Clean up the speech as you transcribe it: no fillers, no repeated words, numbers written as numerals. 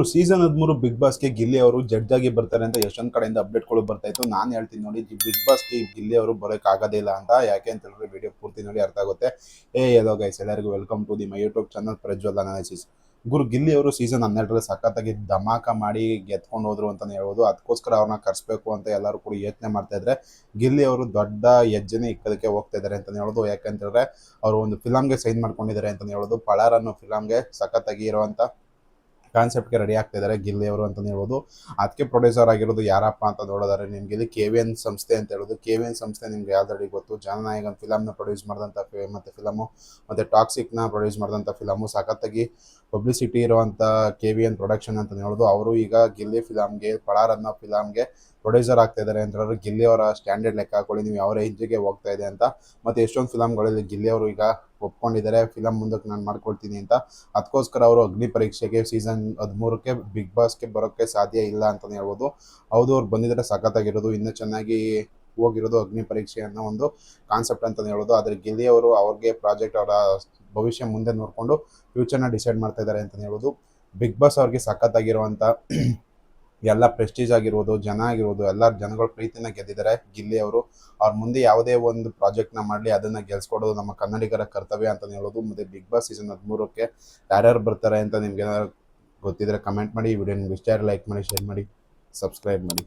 Season 13 big ಬಾಸ್ಗೆ Gilli ಅವರು judge ಆಗಿ ಬರ್ತಾರೆ ಅಂತ ಯಶವಂತ್ ಕಡೆಯಿಂದ ಅಪ್ಡೇಟ್ಗಳು ಬರ್ತಾ ಇತ್ತು. ನಾನು ಹೇಳ್ತೀನಿ ನೋಡಿ, ಬಿಗ್ ಬಾಸ್ಗೆ ಗಿಲ್ಲಿ ಅವರು ಬರೋಕೆ ಆಗೋದೇ ಇಲ್ಲ ಅಂತ. ಯಾಕೆ ಅಂತ ಹೇಳಿದ್ರೆ ವಿಡಿಯೋ ಪೂರ್ತಿ ನೋಡಿ ಅರ್ಥ ಆಗುತ್ತೆ. ಎಲ್ಲೋ ಗೈಸ್, ಎಲ್ಲರಿಗೂ welcome to my YouTube channel Prajwal analysis. Gilli ಅವರು ಸೀಸನ್ 12ರಲ್ಲಿ ಸಖತ್ತಾಗಿ ಧಮಾಕ ಮಾಡಿ ಗೆದ್ಕೊಂಡು ಹೋದ್ರು ಅಂತಾನೆ ಹೇಳ್ಬೋದು. ಅದಕ್ಕೋಸ್ಕರ ಅವ್ರನ್ನ ಕರ್ಸ್ಬೇಕು ಅಂತ ಎಲ್ಲರೂ ಕೂಡ ಯೋಚನೆ ಮಾಡ್ತಾ ಇದ್ರೆ, ಗಿಲ್ಲಿ ಅವರು ದೊಡ್ಡ ಹೆಜ್ಜೆನೇ ಇಕ್ಕದಕ್ಕೆ ಹೋಗ್ತಾ ಇದ್ದಾರೆ ಅಂತಾನೆ ಹೇಳೋದು. ಯಾಕಂತಂದ್ರೆ ಅವರು ಒಂದು ಫಿಲಮ್ಗೆ ಸೈನ್ ಮಾಡ್ಕೊಂಡಿದ್ದಾರೆ ಅಂತಾನೆ ಹೇಳೋದು. ಪಳಾರ್ ಅನ್ನೋ ಫಿಲಮ್ಗೆ ಸಖತ್ತಾಗಿ ಇರುವಂತ ಕಾನ್ಸೆಪ್ಟ್ಗೆ ರೆಡಿ ಆಗ್ತಾ ಇದ್ದಾರೆ ಗಿಲ್ಲಿ ಅವರು ಅಂತಲೇ ಹೇಳ್ಬೋದು. ಅದಕ್ಕೆ ಪ್ರೊಡ್ಯೂಸರ್ ಆಗಿರೋದು ಯಾರಪ್ಪ ಅಂತ ನೋಡೋದಾದ್ರೆ ನಿಮ್ಗೆ ಇಲ್ಲಿ KVN ಸಂಸ್ಥೆ ಅಂತ ಹೇಳೋದು. KVN ಸಂಸ್ಥೆ ನಿಮ್ಗೆ ಆಲ್ರೆಡಿ ಗೊತ್ತು. ಜನನಾಯಕನ್ ಫಿಲಮ್ನ ಪ್ರೊಡ್ಯೂಸ್ ಮಾಡಿದಂಥ ಮತ್ತೆ ಫಿಲಮು, ಮತ್ತು ಟಾಕ್ಸಿಕ್ನ ಪ್ರೊಡ್ಯೂಸ್ ಮಾಡಿದಂಥ ಫಿಲಮು, ಸಖತ್ತಾಗಿ ಪಬ್ಲಿಸಿಟಿ ಇರುವಂಥ KVN ಪ್ರೊಡಕ್ಷನ್ ಅಂತಲೇ ಹೇಳೋದು. ಅವರು ಈಗ ಗಿಲ್ಲಿ ಫಿಲಮ್ಗೆ, ಪಳಾರ್ ಅನ್ನೋ ಫಿಲಮ್ಗೆ ಪ್ರೊಡ್ಯೂಸರ್ ಆಗ್ತಾ ಇದ್ದಾರೆ ಅಂತ ಹೇಳಿದ್ರೆ ಗಿಲ್ಲಿ ಅವರ ಸ್ಟ್ಯಾಂಡರ್ಡ್ ಲೆಕ್ಕ ಹಾಕೊಳ್ಳಿ ನೀವು, ಯಾವ ರೇಂಜಿಗೆ ಹೋಗ್ತಾ ಇದೆ ಅಂತ. ಮತ್ತು ಎಷ್ಟೊಂದು ಫಿಲಮ್ಗಳಲ್ಲಿ ಗಿಲ್ಲಿ ಅವರು ಈಗ ಒಪ್ಕೊಂಡಿದ್ದಾರೆ ಫಿಲಮ್ ಮುಂದಕ್ಕೆ ನಾನು ಮಾಡ್ಕೊಳ್ತೀನಿ ಅಂತ. ಅದಕ್ಕೋಸ್ಕರ ಅವರು ಅಗ್ನಿ ಪರೀಕ್ಷೆಗೆ ಸೀಸನ್ 13ಕ್ಕೆ ಬಿಗ್ ಬಾಸ್ಗೆ ಬರೋಕ್ಕೆ ಸಾಧ್ಯ ಇಲ್ಲ ಅಂತಲೇ ಹೇಳ್ಬೋದು. ಹೌದು, ಅವ್ರು ಬಂದಿದ್ದಾರೆ ಸಖತ್ತಾಗಿರೋದು, ಇನ್ನೂ ಚೆನ್ನಾಗಿ ಹೋಗಿರೋದು ಅಗ್ನಿ ಪರೀಕ್ಷೆ ಅನ್ನೋ ಒಂದು ಕಾನ್ಸೆಪ್ಟ್ ಅಂತಲೇ ಹೇಳೋದು. ಆದರೆ ಗಿಲ್ಲಿ ಅವರು ಅವ್ರಿಗೆ ಪ್ರಾಜೆಕ್ಟ್, ಅವರ ಭವಿಷ್ಯ ಮುಂದೆ ನೋಡಿಕೊಂಡು ಫ್ಯೂಚರ್ನ ಡಿಸೈಡ್ ಮಾಡ್ತಾ ಇದ್ದಾರೆ ಅಂತಲೇ ಹೇಳ್ಬೋದು. ಬಿಗ್ ಬಾಸ್ ಅವ್ರಿಗೆ ಸಖತ್ತಾಗಿರುವಂಥ ಎಲ್ಲ ಪ್ರೆಸ್ಟೀಜ್ ಆಗಿರ್ಬೋದು, ಜನ ಆಗಿರ್ಬೋದು, ಎಲ್ಲ ಜನಗಳ ಪ್ರೀತಿನ ಗೆದ್ದಿದ್ದಾರೆ ಗಿಲ್ಲಿ ಅವರು. ಅವ್ರ ಮುಂದೆ ಯಾವುದೇ ಒಂದು ಪ್ರಾಜೆಕ್ಟ್ನ ಮಾಡಲಿ ಅದನ್ನು ಗೆಲ್ಸ್ಕೊಡೋದು ನಮ್ಮ ಕನ್ನಡಿಗರ ಕರ್ತವ್ಯ ಅಂತಲೇ ಹೇಳೋದು. ಮತ್ತು ಬಿಗ್ ಬಾಸ್ ಸೀಸನ್ 13ಕ್ಕೆ ಯಾರ್ಯಾರು ಬರ್ತಾರೆ ಅಂತ ನಿಮ್ಗೆ ಏನಾದ್ರು ಗೊತ್ತಿದ್ರೆ ಕಮೆಂಟ್ ಮಾಡಿ. ಈ ವಿಡಿಯೋ ನಿಮ್ಗೆ ಇಷ್ಟ ಲೈಕ್ ಮಾಡಿ, ಶೇರ್ ಮಾಡಿ, ಸಬ್ಸ್ಕ್ರೈಬ್ ಮಾಡಿ.